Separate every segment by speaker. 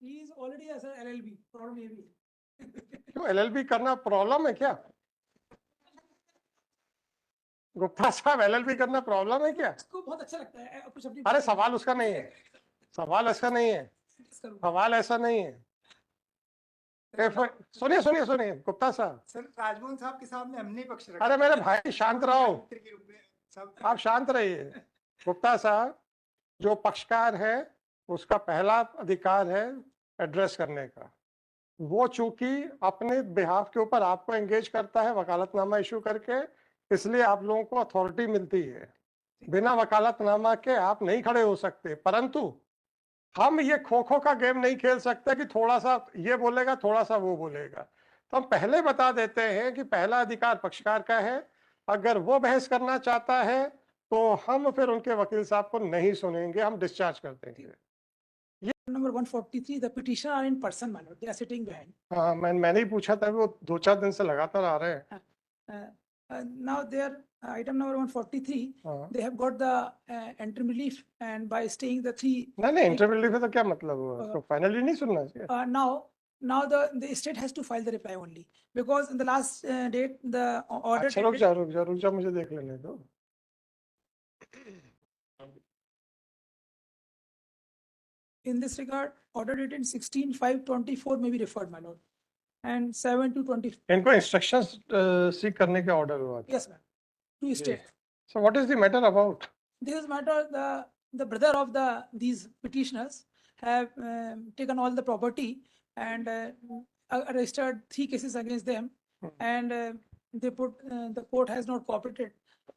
Speaker 1: He is already as an LLB, problem ये भी है।
Speaker 2: क्यों LLB करना प्रॉब्लम है क्या? गुप्ता साहब LLB करना प्रॉब्लम है क्या?
Speaker 1: उसको बहुत अच्छा लगता है कुछ अपनी।
Speaker 2: अरे सवाल उसका नहीं है, सवाल ऐसा नहीं है, सवाल ऐसा नहीं है। सुनिए सुनिए सुनिए गुप्ता साहब।
Speaker 3: सर राजभवन साहब के सामने हमने पक्ष रखा।
Speaker 2: अरे मेरे भाई शांत रहो, आप शांत रहिए। गुप्ता साहब, जो पक्षकार है उसका पहला अधिकार है एड्रेस करने का। वो चूंकि अपने बिहाफ के ऊपर आपको एंगेज करता है वकालतनामा इशू करके, इसलिए आप लोगों को अथॉरिटी मिलती है। बिना वकालतनामा के आप नहीं खड़े हो सकते। परंतु हम ये खो खो का गेम नहीं खेल सकते कि थोड़ा सा ये बोलेगा थोड़ा सा वो बोलेगा। तो हम पहले बता देते हैं कि पहला अधिकार पक्षकार का है। अगर वो बहस करना चाहता है तो हम फिर उनके वकील साहब को नहीं सुनेंगे, हम डिस्चार्ज कर देंगे।
Speaker 1: Number 143, the petitioner are in person, my lord. They are sitting behind.
Speaker 2: हाँ, मैंने ही पूछा था, वो 2-4 दिन से लगातार आ रहे हैं।
Speaker 1: Now their item number 143, they have got the interim relief, and by staying the 3.
Speaker 2: नहीं interim relief है तो क्या मतलब हुआ? तो finally नहीं सुनना चाहिए।
Speaker 1: Now the state has to file the reply only, because in the last date the order.
Speaker 2: अच्छा रुक जा मुझे देख लेने दो।
Speaker 1: In this regard, order dated 16/5/24 may be referred, my lord, and 7/2/20.
Speaker 2: इनको instructions seek करने का order हुआ था।
Speaker 1: Yes, ma'am. To state.
Speaker 2: So what is the matter about?
Speaker 1: This matter, the brother of these petitioners have taken all the property and registered 3 cases against them, and they put the court has not cooperated,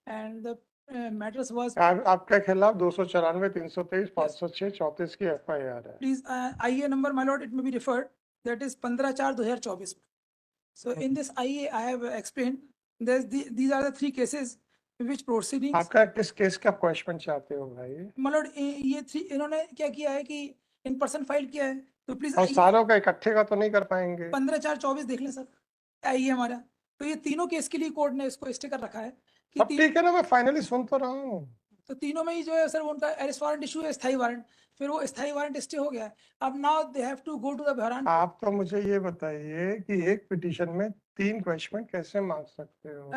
Speaker 1: and the matters was.
Speaker 2: आपके खिलाफ 294, 323, 506, 34 की FIR है।
Speaker 1: Please, IA number, my lord, it may be referred. That is 15/4/2024. So in this IA, I have explained. These are the 3 cases in which proceedings.
Speaker 2: आपका किस case का question चाहते हो भाई?
Speaker 1: My lord, ये 3 इन्होंने क्या किया है कि इन पर्सन फाइल किया है, तो प्लीज।
Speaker 2: और सारों का इकट्ठे का तो नहीं कर पाएंगे।
Speaker 1: 15/4/24 देख लें सर, आइए हमारा। तो ये तीनों केस के लिए कोर्ट ने इसको स्टे कर रखा है कि
Speaker 2: ठीक है ना, मैं फाइनली सुन तो रहा हूँ।
Speaker 1: तो तीनों में ही जो है सर उनका अरेस्ट वारंट इशू है, स्थायी वारंट, फिर वो स्थायी वारंट स्टे हो गया है। अब now they have to go to the Bahrain.
Speaker 2: आप तो मुझे ये बताइए कि एक पिटीशन में 3 क्वेश्चन कैसे मांग सकते हो?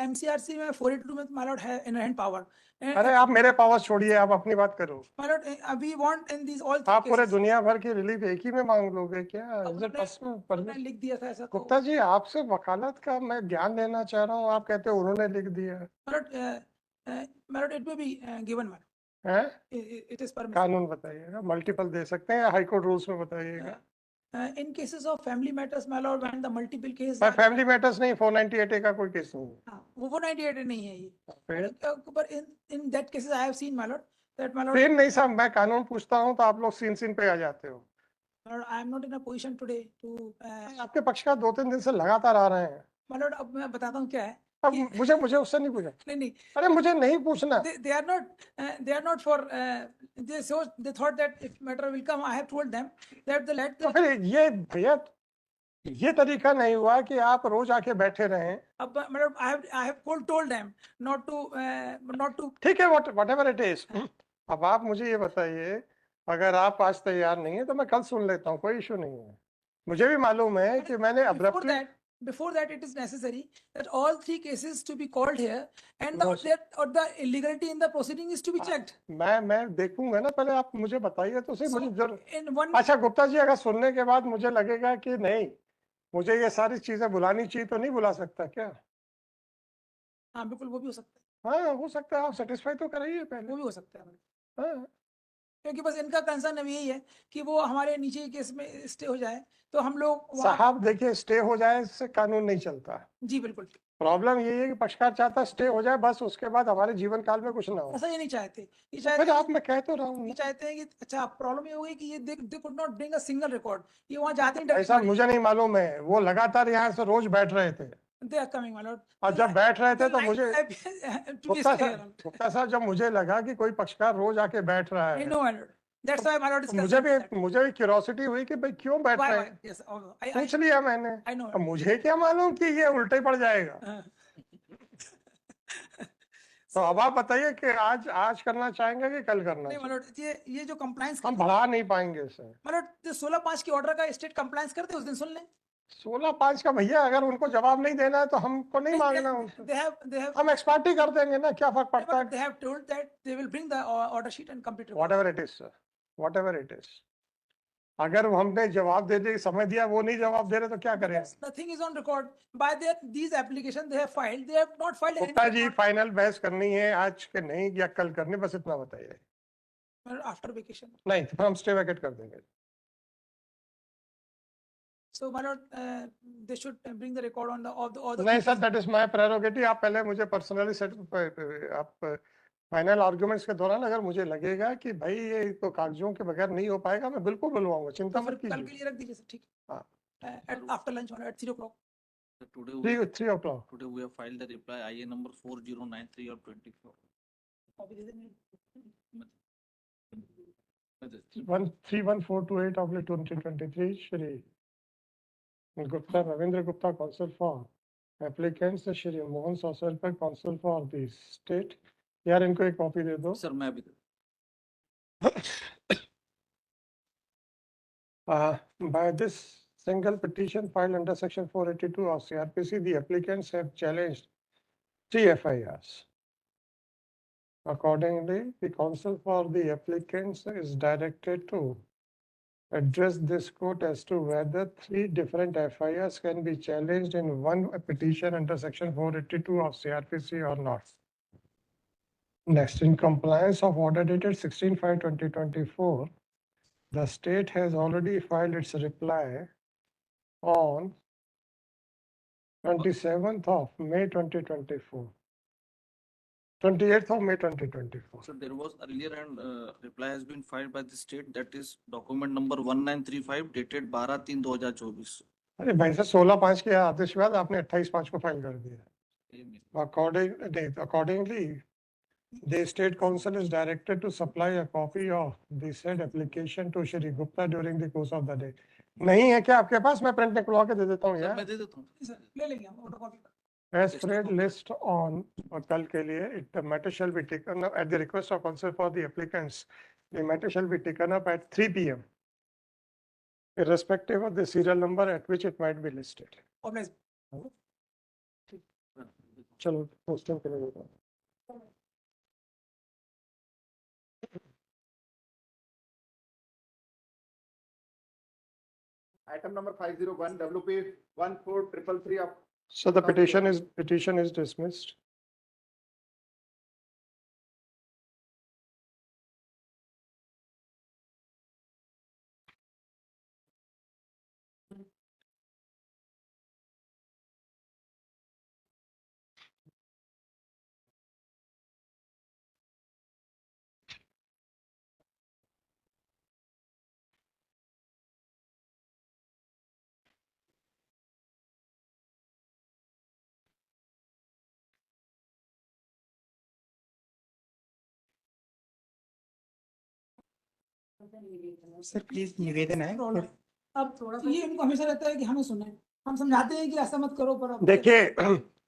Speaker 1: MCRC में 482 में माय लॉर्ड है इनहेरेंट पावर।
Speaker 2: अरे आप मेरे पावर छोड़िए, आप अपनी बात करो।
Speaker 1: My lord, we want in this all.
Speaker 2: आप पूरे दुनिया भर की रिलीफ एक ही में मांग लोगे क्या?
Speaker 1: मैंने लिख दिया था ऐसा।
Speaker 2: गुप्ता जी, आपसे वकालत का मैं ज्ञान लेना चाह रहा हूँ, आप कहते हो उन्होंने लिख दिया।
Speaker 1: My Lord, it may be given, ma'am. It is permissible.
Speaker 2: कानून बताइएगा, मल्टीपल दे सकते हैं या हाई कोर्ट रूल्स में बताइएगा।
Speaker 1: In cases of family matters, my lord, when the multiple case.
Speaker 2: Family matters नहीं, 498A का कोई केस नहीं है।
Speaker 1: वो 498 नहीं है ये। पर in that cases I have seen, my lord, that my lord.
Speaker 2: Scene नहीं साहब, मैं कानून पूछता हूँ तो आप लोग सीन पे आ जाते हो।
Speaker 1: My lord, I am not in a position today to.
Speaker 2: आपके पक्षकार 2-3 दिन से लगातार आ रहे हैं।
Speaker 1: My lord, अब मैं बताता हूँ क्या है।
Speaker 2: अब मुझे उससे नहीं पूछा।
Speaker 1: नहीं।
Speaker 2: अरे मुझे नहीं पूछना।
Speaker 1: They are not for. They thought that if matter will come, I have told them that the let.
Speaker 2: तो फिर ये भैया, ये तरीका नहीं हुआ कि आप रोज आके बैठे रहें।
Speaker 1: अब मतलब I have told them not to.
Speaker 2: ठीक है, whatever it is। अब आप मुझे ये बताइए, अगर आप आज तैयार नहीं है तो मैं कल सुन लेता हूँ, कोई इशू नहीं है। मुझे भी मालूम है कि मैंने
Speaker 1: Before that, it is necessary that all 3 cases to be called here, and the illegality in the proceeding is to be checked.
Speaker 2: मैं देखूंगा ना, पहले आप मुझे बताइए तो सही। मुझे
Speaker 1: जरूर।
Speaker 2: अच्छा गुप्ता जी, अगर सुनने के बाद मुझे लगेगा कि नहीं, मुझे ये सारी चीजें बुलानी चाहिए, तो नहीं बुला सकता क्या?
Speaker 1: हाँ बिल्कुल, वो भी हो सकता है।
Speaker 2: हाँ हो सकता है, आप सेटिस्फाई तो कराइए पहले।
Speaker 1: वो भी हो सकता है।
Speaker 2: हाँ,
Speaker 1: क्योंकि बस इनका कंसर्न अभी यही है कि वो हमारे नीचे केस में स्टे हो जाए, तो हम लोग।
Speaker 2: साहब देखिए, स्टे हो जाए इससे कानून नहीं चलता।
Speaker 1: जी बिल्कुल।
Speaker 2: प्रॉब्लम ये है कि पक्षकार चाहता स्टे हो जाए, बस उसके बाद हमारे जीवन काल में कुछ ना हो।
Speaker 1: ऐसा ये नहीं चाहते। ये
Speaker 2: चाहते आप, मैं कह तो रहा हूँ,
Speaker 1: ये चाहते हैं कि अच्छा प्रॉब्लम ये हो गई कि ये they could not bring a single record. ये वहां जाते हैं।
Speaker 2: ऐसा मुझे नहीं मालूम है, वो लगातार यहाँ से रोज बैठ रहे थे।
Speaker 1: They are coming, my lord.
Speaker 2: और जब बैठ रहे थे तो मुझे गुप्ता साहब, जब मुझे लगा कि कोई पक्षकार रोज आके बैठ रहा है।
Speaker 1: I know, my lord. That's why my lord is
Speaker 2: मुझे भी क्यूरियोसिटी हुई कि भाई क्यों बैठ रहे हैं।
Speaker 1: Yes,
Speaker 2: पूछ लिया मैंने।
Speaker 1: I know.
Speaker 2: मुझे क्या मालूम कि ये उल्टे पड़ जाएगा। तो अब आप बताइए कि आज करना चाहेंगे कि कल करना
Speaker 1: नहीं
Speaker 2: चाहेंगे?
Speaker 1: मतलब ये जो कंप्लायंस
Speaker 2: हम बढ़ा नहीं पाएंगे इसे।
Speaker 1: मतलब जो 16/5 की ऑर्डर का स्टेट कंप्लायंस करते उस दिन सुन लें
Speaker 2: 16/5 का भैया अगर उनको जवाब नहीं देना है तो हमको नहीं मांगना उनसे।
Speaker 1: they have
Speaker 2: हम एक्सपर्टी कर देंगे ना, क्या फर्क पड़ता
Speaker 1: they
Speaker 2: है?
Speaker 1: have told that they will bring the order sheet and complete report.
Speaker 2: Whatever it is, sir. Whatever it is. अगर वो हमने जवाब दे दिया, समय दिया, वो नहीं जवाब दे रहे तो क्या करें?
Speaker 1: Nothing is on record by these applications they have filed. They have not filed any
Speaker 2: Gupta ji final बहस करनी है आज के नहीं या कल करनी, बस इतना बताइए।
Speaker 1: after vacation.
Speaker 2: नहीं तो हम स्टे वैकेट कर देंगे।
Speaker 1: So my lord, they should bring the record on the of the
Speaker 2: नहीं sir, that is my prerogative. आप पहले मुझे पर्सनली आप फाइनल आर्गुमेंट्स के दौरान अगर मुझे लगेगा कि भाई ये तो कागजों के बगैर नहीं हो पाएगा, मैं बिल्कुल बुलवाऊंगा, चिंता
Speaker 1: तो
Speaker 2: मत
Speaker 1: फिर कल के
Speaker 2: कीजिए।
Speaker 1: लिए रख दीजिए सर, ठीक
Speaker 2: हाँ।
Speaker 1: है after lunch at 3 o'clock.
Speaker 2: Three o'clock.
Speaker 4: Today we have filed the reply IA number 4093 of 24.
Speaker 1: Copy दे देंगे.
Speaker 2: 131428/2023 Shri Gupta Ravindra Gupta, counsel for applicants, Shri Mohan Sosarkar, counsel for the state। यार इनको एक copy दे दो।
Speaker 4: Sir, मैं अभी
Speaker 2: By this single petition filed under section 482 of CRPC, the applicants have challenged 3 FIRs. Accordingly, the counsel for the applicants is directed to address this court as to whether 3 different FIRs can be challenged in one petition under section 482 of CRPC or not. Next, in compliance of order dated 16/5/2024, the state has already filed its reply on 27th of May 2024. 28th of May 2024.
Speaker 4: So there was earlier and reply has been filed by the state, that is document number 1935 dated 12/3/2024.
Speaker 2: अरे भाई साहब 16/5 के आदेश के बाद आपने 28/5 को file कर दिया। Accordingly, the state council is directed to supply a copy of the said application to Shri Gupta during the course of the day. नहीं है क्या आपके पास? मैं प्रिंट निकलवा के दे देता हूँ
Speaker 4: सर
Speaker 2: यार।
Speaker 4: मैं दे देता हूँ।
Speaker 1: सर ले लेंगे हम order copy.
Speaker 2: As spread list on कल के लिए, the matter shall be taken up at the request of counsel for the applicants. The matter shall be taken up at 3 p.m. irrespective of the serial number at which it might be listed.
Speaker 1: Organize.
Speaker 2: चलो posting के लिए
Speaker 3: Item number 501 WP 14333 of
Speaker 2: So the petition is dismissed.
Speaker 3: Sir please निवेदन है
Speaker 1: problem अब थोड़ा सा ये इनको हमेशा रहता है कि हमें सुने, हम समझाते हैं कि ऐसा मत करो पर अब
Speaker 2: देखिए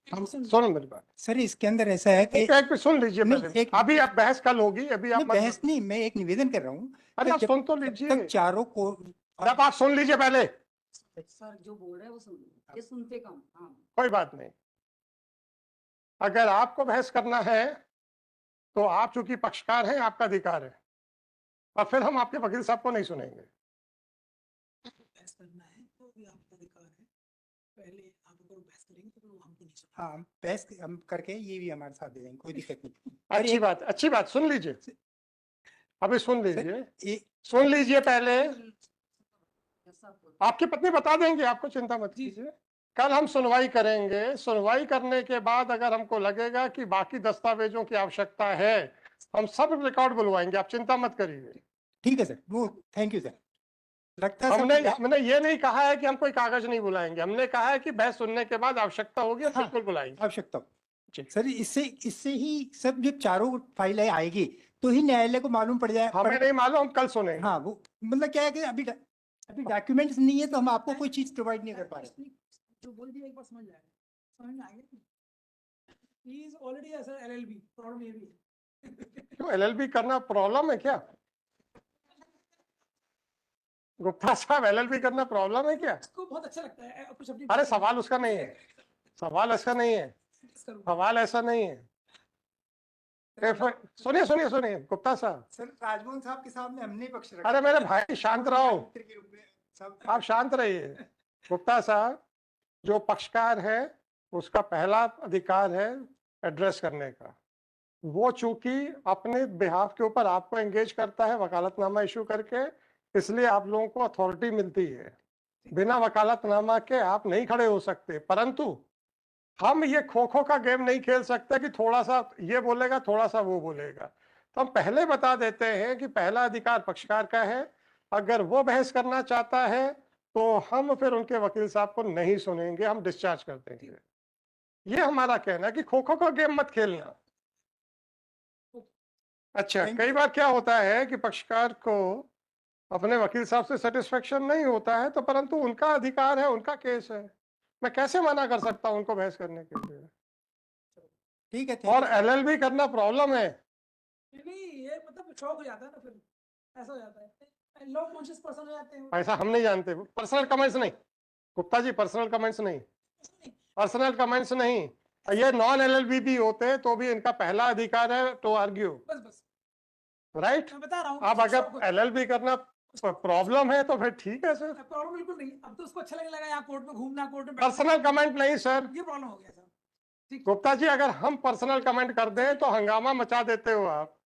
Speaker 2: हम सुनो मेरी बात।
Speaker 3: सर इसके अंदर ऐसा है कि
Speaker 2: एक मिनट सुन लीजिए
Speaker 3: नहीं,
Speaker 2: पहले।
Speaker 3: एक-
Speaker 2: अभी आप बहस कल होगी, अभी आप
Speaker 3: नहीं, बहस नहीं, मैं एक निवेदन कर रहा हूँ।
Speaker 2: अरे आप
Speaker 3: जब
Speaker 2: सुन तो
Speaker 3: तक
Speaker 2: लीजिए।
Speaker 3: चारों को
Speaker 2: जब आप सुन लीजिए पहले,
Speaker 5: सर जो बोल रहे हैं वो सुन ये सुनते कम. हाँ
Speaker 2: कोई बात नहीं। अगर आपको बहस करना है तो आप चूंकि पक्षकार हैं, आपका अधिकार है, और फिर हम आपके वकील साहब को नहीं सुनेंगे।
Speaker 1: बहस करना है तो भी आपका अधिकार है, पहले आप अगर बहस करेंगे तो वो हमको नहीं सुना.
Speaker 3: हाँ बहस हम करके ये भी हमारे साथ दे देंगे, कोई दिक्कत नहीं।
Speaker 2: अच्छी बात सुन लीजिए। अभी सुन लीजिए,
Speaker 3: ये
Speaker 2: सुन लीजिए पहले।
Speaker 5: ऐसा बोल
Speaker 2: आपकी पत्नी बता देंगे आपको, चिंता मत कीजिए। कल हम सुनवाई करेंगे, सुनवाई करने के बाद अगर हमको लगेगा कि बाकी दस्तावेजों की आवश्यकता है, हम सब रिकॉर्ड बुलवाएंगे, आप चिंता मत करिए।
Speaker 3: ठीक है सर, वो थैंक यू सर। लगता है
Speaker 2: हमने ये नहीं कहा है कि हम कोई कागज नहीं बुलाएंगे, हमने कहा है कि बहस सुनने के बाद आवश्यकता होगी हम
Speaker 3: हाँ।
Speaker 2: बिल्कुल बुलाएंगे।
Speaker 3: आवश्यकता सर, इससे ही सब जब चारों फाइलें आएगी तो ही न्यायालय को मालूम पड़ जाए।
Speaker 2: हमें नहीं मालूम, हम कल सुनेंगे।
Speaker 3: हाँ वो मतलब क्या है कि अभी डॉक्यूमेंट्स नहीं है तो हम आपको कोई चीज प्रोवाइड नहीं कर पा रहे।
Speaker 1: जो बोल दिया एक बार समझ जाएगा, समझ में आ गया. he is already as an LLB, problem ये भी है.
Speaker 2: क्यों एलएलबी करना प्रॉब्लम है क्या? गुप्ता साहब एलएलबी करना प्रॉब्लम है क्या?
Speaker 1: उसको बहुत अच्छा लगता है कुछ अपनी.
Speaker 2: अरे सवाल उसका नहीं है, सवाल ऐसा नहीं है,
Speaker 1: करूंगा.
Speaker 2: सवाल ऐसा नहीं है. सुनिए सुनिए सुनिए गुप्ता साहब,
Speaker 3: सर राजमोहन साहब के सामने हमने ही पक्ष रखा.
Speaker 2: अरे मेरे भाई शांत रहो,
Speaker 3: मंत्री के रूप में सब
Speaker 2: आप शांत रहिए. गुप्ता साहब, जो पक्षकार है उसका पहला अधिकार है एड्रेस करने का. वो चूंकि अपने बिहाफ के ऊपर आपको एंगेज करता है वकालतनामा इशू करके, इसलिए आप लोगों को अथॉरिटी मिलती है. बिना वकालतनामा के आप नहीं खड़े हो सकते. परंतु हम ये खो खो का गेम नहीं खेल सकते कि थोड़ा सा ये बोलेगा थोड़ा सा वो बोलेगा. तो हम पहले बता देते हैं कि पहला अधिकार पक्षकार का है. अगर वो बहस करना चाहता है तो हम फिर उनके वकील साहब को नहीं सुनेंगे, हम डिस्चार्ज कर देंगे. ये हमारा कहना है कि खो खो का गेम मत खेलना. अच्छा,
Speaker 3: Thank
Speaker 2: कई बार क्या होता है कि पक्षकार को अपने वकील साहब से सेटिस्फेक्शन नहीं होता है, तो परंतु उनका अधिकार है, उनका केस है. मैं कैसे मना कर सकता हूं उनको बहस करने के लिए?
Speaker 3: ठीक है.
Speaker 2: और एलएलबी करना प्रॉब्लम है.
Speaker 1: नहीं ये मतलब शौक हो जाता है ना, फिर ऐसा हो जाता है. लॉ कॉन्शियस पर्सन हो जाते हैं.
Speaker 2: ऐसा हम नहीं जानते. पर्सनल कमेंट्स नहीं गुप्ता जी, पर्सनल कमेंट्स नहीं, पर्सनल कमेंट्स नहीं. ये नॉन एलएलबी भी होते तो भी इनका पहला अधिकार है टू आर्ग्यू,
Speaker 1: बस बस
Speaker 2: राइट?
Speaker 1: मैं बता रहा हूँ.
Speaker 2: अब अगर एलएलबी करना प्रॉब्लम है तो फिर ठीक है सर.
Speaker 1: प्रॉब्लम बिल्कुल नहीं. अब तो उसको अच्छा लगने लगा यहाँ कोर्ट में घूमना, कोर्ट में
Speaker 2: पर्सनल कमेंट नहीं सर.
Speaker 1: ये प्रॉब्लम हो गया सर. ठीक.
Speaker 2: गुप्ता जी, अगर हम पर्सनल कमेंट कर दें तो हंगामा मचा देते हो आप.